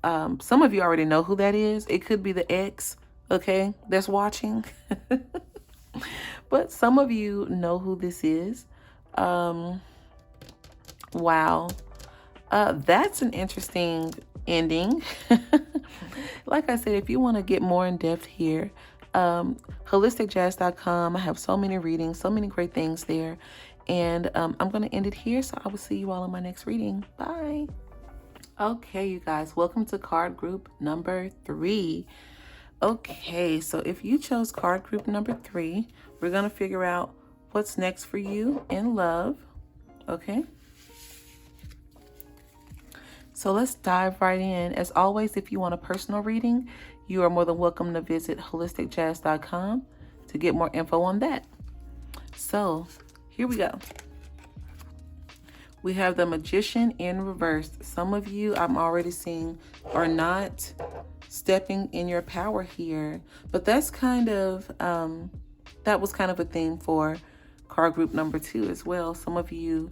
Some of you already know who that is. It could be the ex okay, that's watching. But some of you know who this is. Wow. That's an interesting ending. Like I said, if you want to get more in depth here, holisticjazz.com. I have so many readings, so many great things there. And I'm going to end it here. So I will see you all in my next reading. Bye. Okay, you guys, welcome to card group number 3. Okay, so if you chose card group number 3, we're going to figure out what's next for you in love. Okay. So let's dive right in. As always, if you want a personal reading, you are more than welcome to visit holisticjazz.com to get more info on that. So here we go. We have the Magician in reverse. Some of you, I'm already seeing, are not stepping in your power here. But that's kind of, that was kind of a theme for card group number 2 as well. Some of you,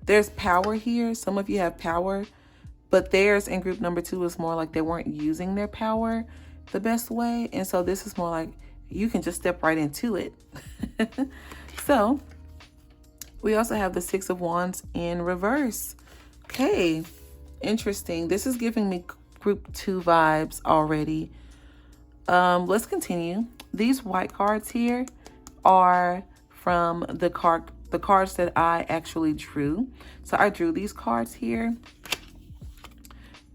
there's power here. Some of you have power, but theirs in group number 2 is more like they weren't using their power the best way. And so this is more like you can just step right into it. So we also have the 6 of Wands in reverse. Okay, interesting. This is giving me group 2 vibes already. Let's continue. These white cards here are from the cards that I actually drew. So I drew these cards here.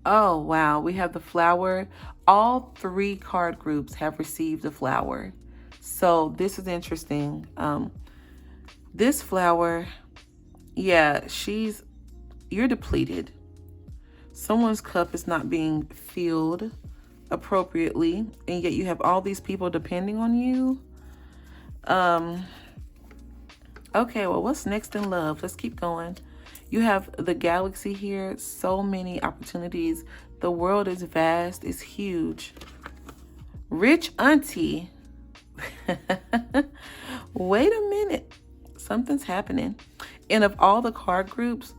Oh, wow. We have the flower. All 3 card groups have received a flower. So this is interesting. This flower, yeah, you're depleted. Someone's cup is not being filled appropriately, and yet you have all these people depending on you. Okay, well, what's next in love? Let's keep going. You have the galaxy here. So many opportunities. The world is vast. It's huge. Rich auntie. Wait a minute. Something's happening. And of all the card groups,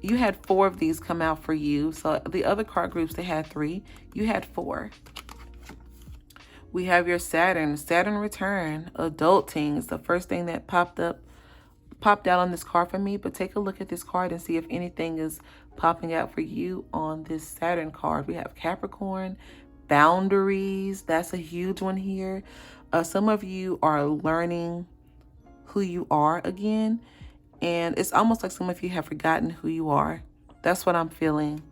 you had 4 of these come out for you. So the other card groups, they had 3. You had 4. We have your Saturn return. Adulting is the first thing that popped out on this card for me. But take a look at this card and see if anything is popping out for you on this Saturn card. We have Capricorn, boundaries. That's a huge one here. Some of you are learning who you are again, and it's almost like some of you have forgotten who you are. That's what I'm feeling.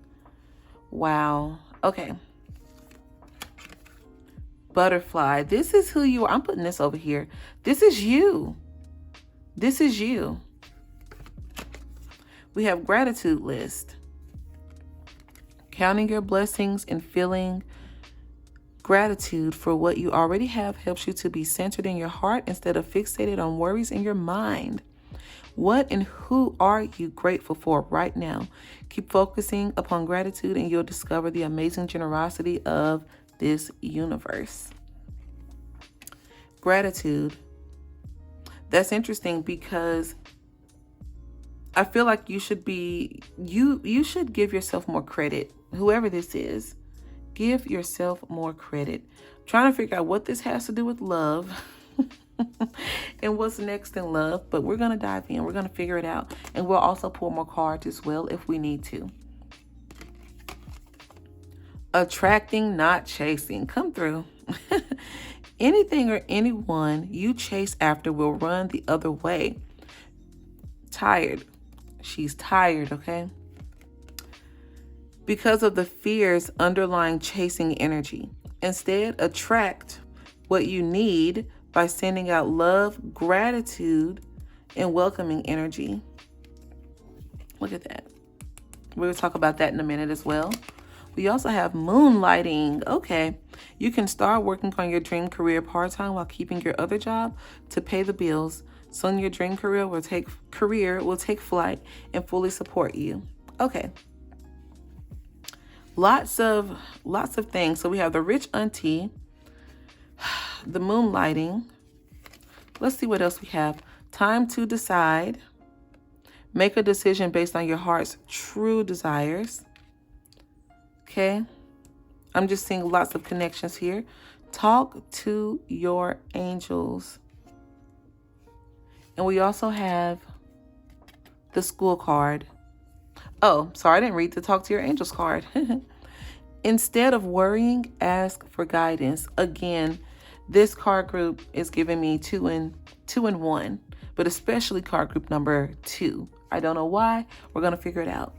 Wow. Okay. Butterfly. This is who you are. I'm putting this over here. This is you. This is you. We have gratitude list. Counting your blessings and feeling gratitude for what you already have helps you to be centered in your heart instead of fixated on worries in your mind. What and who are you grateful for right now? Keep focusing upon gratitude and you'll discover the amazing generosity of this universe. Gratitude. That's interesting because I feel like you should you should give yourself more credit. Whoever this is, give yourself more credit. I'm trying to figure out what this has to do with love and what's next in love, but we're going to dive in. We're going to figure it out. And we'll also pull more cards as well if we need to. Attracting, not chasing. Come through. Anything or anyone you chase after will run the other way. Tired. She's tired, okay? Because of the fears underlying chasing energy. Instead, attract what you need by sending out love, gratitude, and welcoming energy. Look at that. We'll talk about that in a minute as well. We also have moonlighting. Okay. You can start working on your dream career part-time while keeping your other job to pay the bills. Soon your dream career will take flight and fully support you. Okay. Lots of things. So we have the rich auntie, the moonlighting. Let's see what else we have. Time to decide. Make a decision based on your heart's true desires. Okay. I'm just seeing lots of connections here. Talk to your angels. And we also have the school card. Oh, sorry, I didn't read the talk to your angels card. Instead of worrying, ask for guidance. Again, this card group is giving me two and one, but especially card group number 2. I don't know why. We're going to figure it out.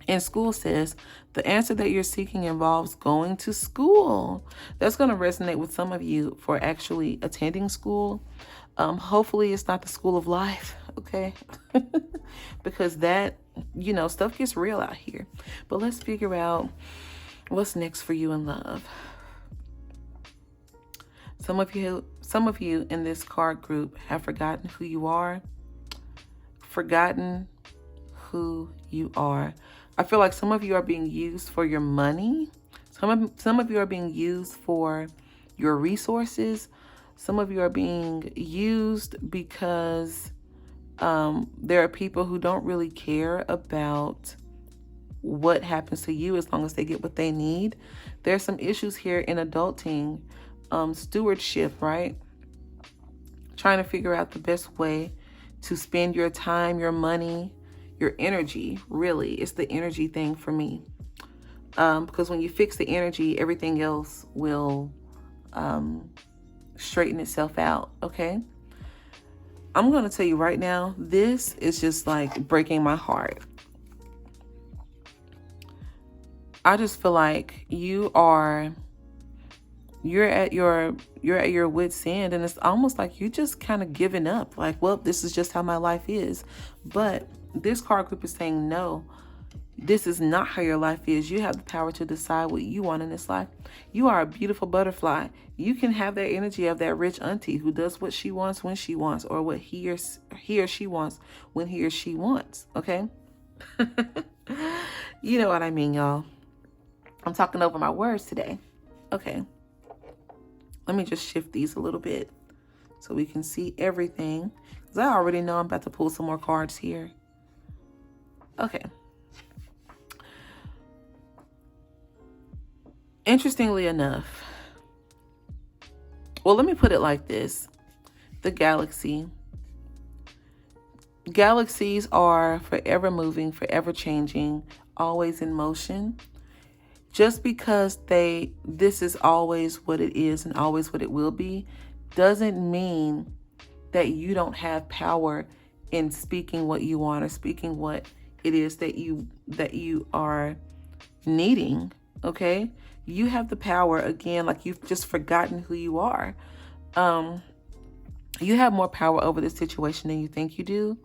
And school says the answer that you're seeking involves going to school. That's going to resonate with some of you for actually attending school. Hopefully it's not the school of life, okay? Because that, stuff gets real out here. But let's figure out what's next for you in love. Some of you in this card group have forgotten who you are. Forgotten who you are. I feel like some of you are being used for your money. Some of you are being used for your resources. Some of you are being used because there are people who don't really care about what happens to you as long as they get what they need. There's some issues here in adulting, stewardship, right? Trying to figure out the best way to spend your time, your money, your energy. Really, it's the energy thing for me. Because when you fix the energy, everything else will straighten itself out, okay? I'm going to tell you right now, this is just like breaking my heart. I just feel like you're at your wit's end, and it's almost like you just kind of giving up. Like, well, this is just how my life is. But this card group is saying, no, this is not how your life is. You have the power to decide what you want in this life. You are a beautiful butterfly. You can have that energy of that rich auntie who does what she wants when she wants, or what he or she wants when he or she wants. Okay? You know what I mean, y'all. I'm talking over my words today. Okay. Let me just shift these a little bit so we can see everything. Because I already know I'm about to pull some more cards here. Okay. Interestingly enough, well, let me put it like this. The galaxy. Galaxies are forever moving, forever changing, always in motion. Just because this is always what it is and always what it will be, doesn't mean that you don't have power in speaking what you want or speaking what it is that you are needing. Okay? You have the power, again, like you've just forgotten who you are. You have more power over this situation than you think you do.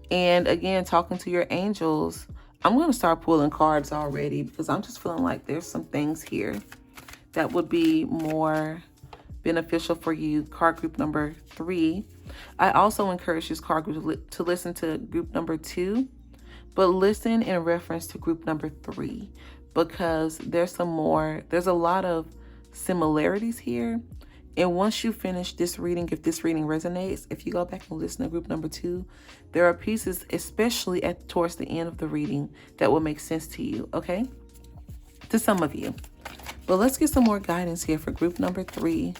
And again, talking to your angels, I'm going to start pulling cards already because I'm just feeling like there's some things here that would be more beneficial for you. Card group number 3. I also encourage this card group to listen to group number 2, but listen in reference to group number 3 because there's a lot of similarities here. And once you finish this reading, if this reading resonates, if you go back and listen to group number 2, there are pieces, especially towards the end of the reading, that will make sense to you, okay? To some of you. But let's get some more guidance here for group number 3.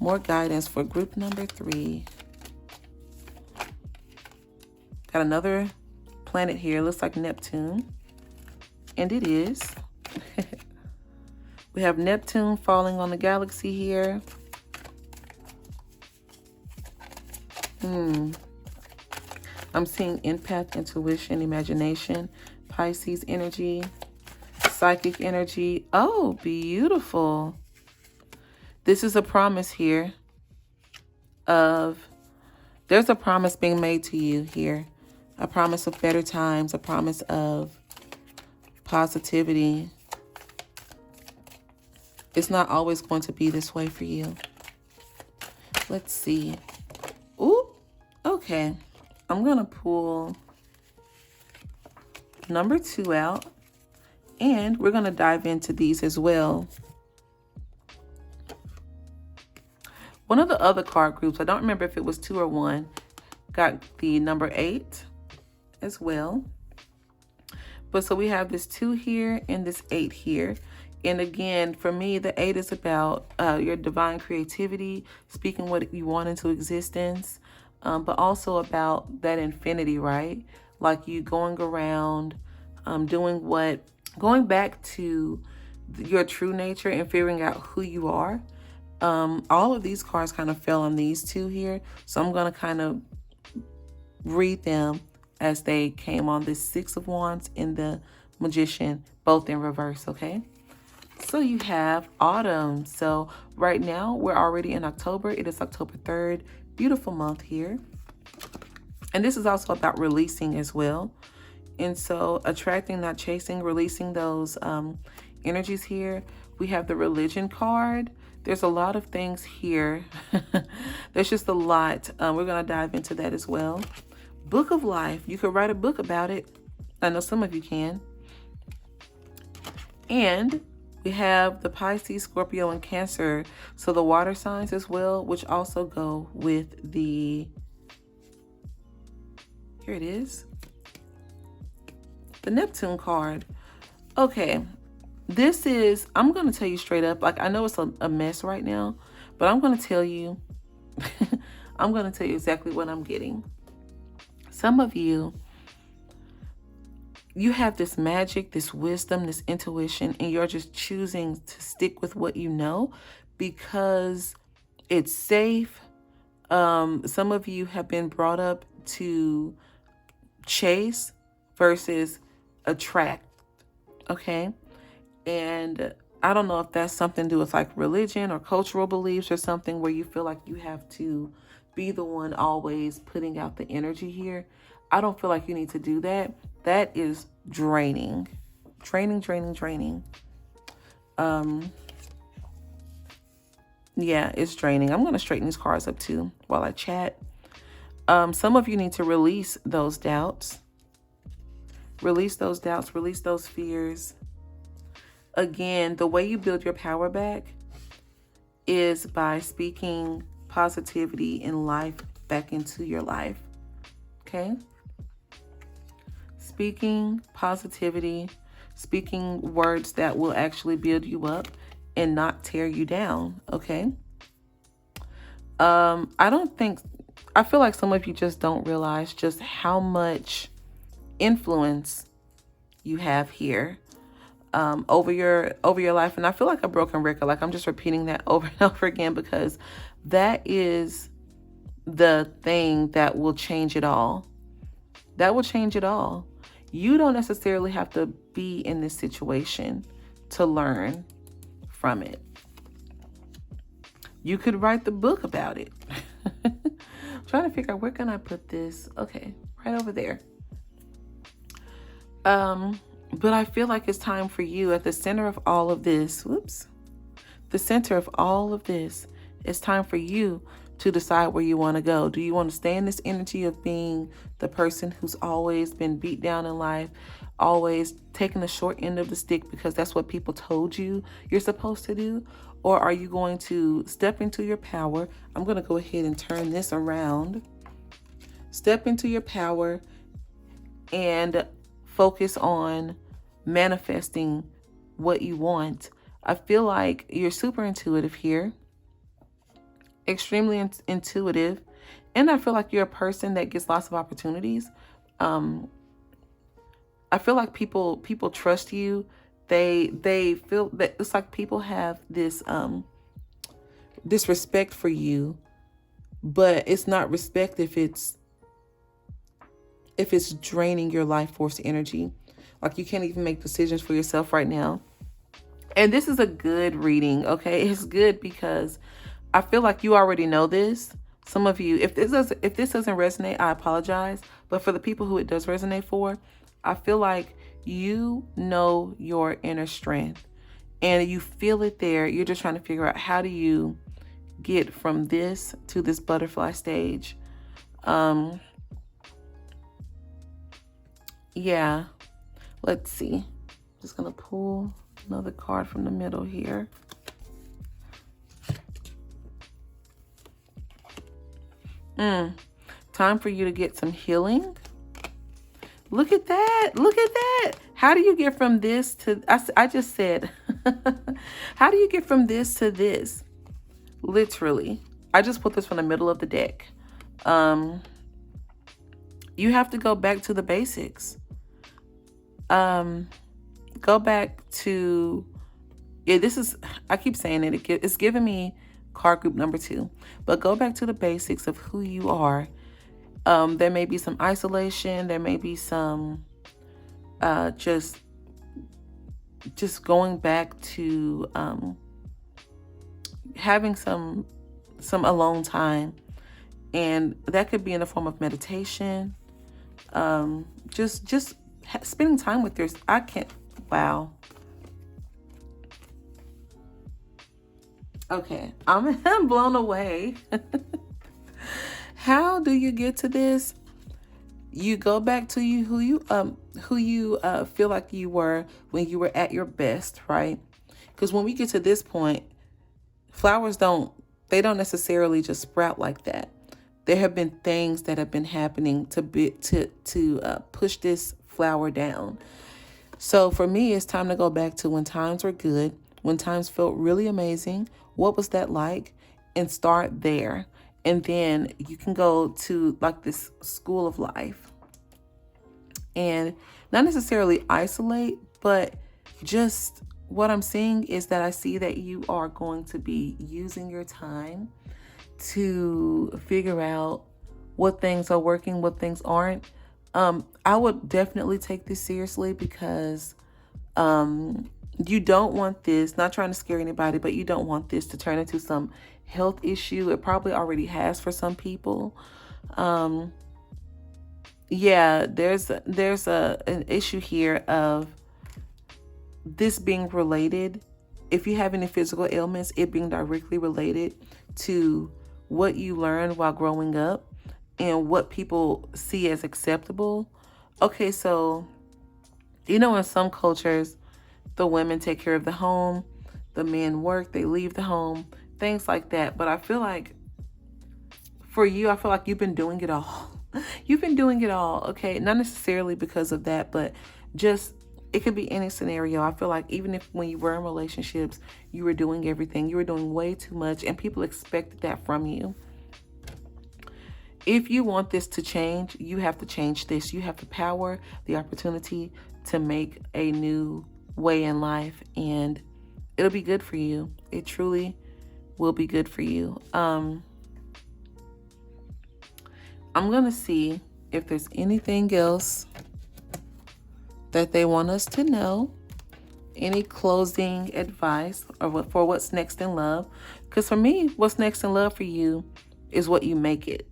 More guidance for group number 3. Got another planet here. Looks like Neptune. And it is. We have Neptune falling on the galaxy here. I'm seeing empath, intuition, imagination, Pisces energy, psychic energy. Oh, beautiful. This is a promise here there's a promise being made to you here. A promise of better times, a promise of positivity. It's not always going to be this way for you. Let's see. Ooh, okay. I'm going to pull number 2 out, and we're going to dive into these as well. One of the other card groups, I don't remember if it was 2 or 1, got the number 8 as well. But so we have this 2 here and this 8 here. And again, for me, the 8 is about your divine creativity, speaking what you want into existence, but also about that infinity, right? Like you going around, going back to your true nature and figuring out who you are. All of these cards kind of fell on these two here. So I'm going to kind of read them as they came on this 6 of Wands and the Magician, both in reverse, okay? So you have autumn. So right now we're already in October. It is October 3rd. Beautiful month here. And this is also about releasing as well. And so attracting, not chasing, releasing those energies here. We have the religion card. There's a lot of things here. There's just a lot. We're going to dive into that as well. Book of Life. You could write a book about it. I know some of you can. And we have the Pisces, Scorpio, and Cancer. So the water signs as well, which also go with the, here it is, the Neptune card. Okay, this is, I'm going to tell you straight up, like I know it's a mess right now, but I'm going to tell you, I'm going to tell you exactly what I'm getting. Some of you, you have this magic, this wisdom, this intuition, and you're just choosing to stick with what you know because it's safe. Some of you have been brought up to chase versus attract, okay? And I don't know if that's something to do with like religion or cultural beliefs or something where you feel like you have to be the one always putting out the energy here. I don't feel like you need to do that. That is draining. Draining. Yeah, it's draining. I'm going to straighten these cards up too while I chat. Some of you need to release those doubts. Release those doubts. Release those fears. Again, the way you build your power back is by speaking positivity and life back into your life. Okay? Speaking positivity, speaking words that will actually build you up and not tear you down. Okay? I feel like some of you just don't realize just how much influence you have here over your life. And I feel like a broken record. Like I'm just repeating that over and over again because that is the thing that will change it all. That will change it all. You don't necessarily have to be in this situation to learn from it. You could write the book about it. I'm trying to figure out where can I put this. Okay, right over there. But I feel like it's time for you at the center of all of this. The center of all of this, it's time for you to decide where you want to go. Do you want to stay in this energy of being the person who's always been beat down in life, always taking the short end of the stick because that's what people told you you're supposed to do? Or are you going to step into your power? I'm going to go ahead and turn this around. Step into your power and focus on manifesting what you want. I feel like you're super intuitive here. Extremely intuitive. And I feel like you're a person that gets lots of opportunities. I feel like people trust you. They feel that it's like people have this this respect for you, but it's not respect if it's draining your life force energy. Like you can't even make decisions for yourself right now. And this is a good reading, okay? It's good because I feel like you already know this. Some of you, if this doesn't resonate, I apologize. But for the people who it does resonate for, I feel like you know your inner strength and you feel it there. You're just trying to figure out how do you get from this to this butterfly stage. Yeah, let's see. Just gonna pull another card from the middle here. Time for you to get some healing. Look at that. Look at that. How do you get from this to, I just said, how do you get from this to this? Literally. I just put this from the middle of the deck. You have to go back to the basics. Go back to, yeah, this is, I keep saying it, it's giving me card group number 2, but go back to the basics of who you are. There may be some isolation, there may be some just going back to having some alone time, and that could be in the form of meditation. Just spending time with yours. Wow. Okay, I'm blown away. How do you get to this? You go back to who you feel like you were when you were at your best, right? Because when we get to this point, flowers don't necessarily just sprout like that. There have been things that have been happening to push this flower down. So for me, it's time to go back to when times were good, when times felt really amazing. What was that like? And start there. And then you can go to like this school of life and not necessarily isolate, but just what I'm seeing is that I see that you are going to be using your time to figure out what things are working, what things aren't. I would definitely take this seriously because you don't want this, not trying to scare anybody, but you don't want this to turn into some health issue. It probably already has for some people. Yeah, there's an issue here of this being related. If you have any physical ailments, it being directly related to what you learned while growing up and what people see as acceptable. Okay, so, you know, in some cultures, the women take care of the home, the men work, they leave the home, things like that. But I feel like for you, I feel like you've been doing it all. You've been doing it all, okay? Not necessarily because of that, but just, it could be any scenario. I feel like even if when you were in relationships, you were doing everything, you were doing way too much, and people expected that from you. If you want this to change, you have to change this. You have the power, the opportunity to make a new way in life, and it'll be good for you. It truly will be good for you. I'm going to see if there's anything else that they want us to know. Any closing advice or for what's next in love? Because for me, what's next in love for you is what you make it.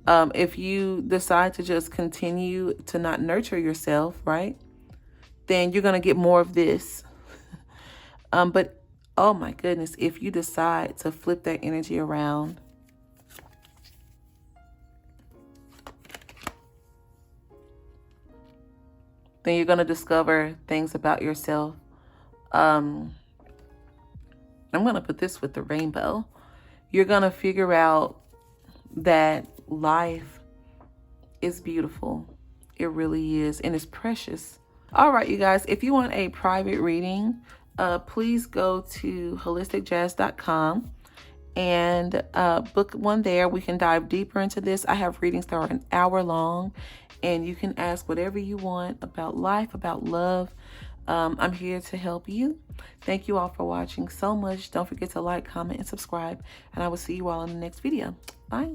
If you decide to just continue to not nurture yourself, right, then you're going to get more of this. But, oh my goodness, if you decide to flip that energy around, then you're going to discover things about yourself. I'm going to put this with the rainbow. You're going to figure out that life is beautiful. It really is. And it's precious. All right, you guys, if you want a private reading, please go to holisticjazz.com and book one there. We can dive deeper into this. I have readings that are an hour long, and you can ask whatever you want about life, about love. I'm here to help you. Thank you all for watching so much. Don't forget to like, comment, and subscribe, and I will see you all in the next video. Bye.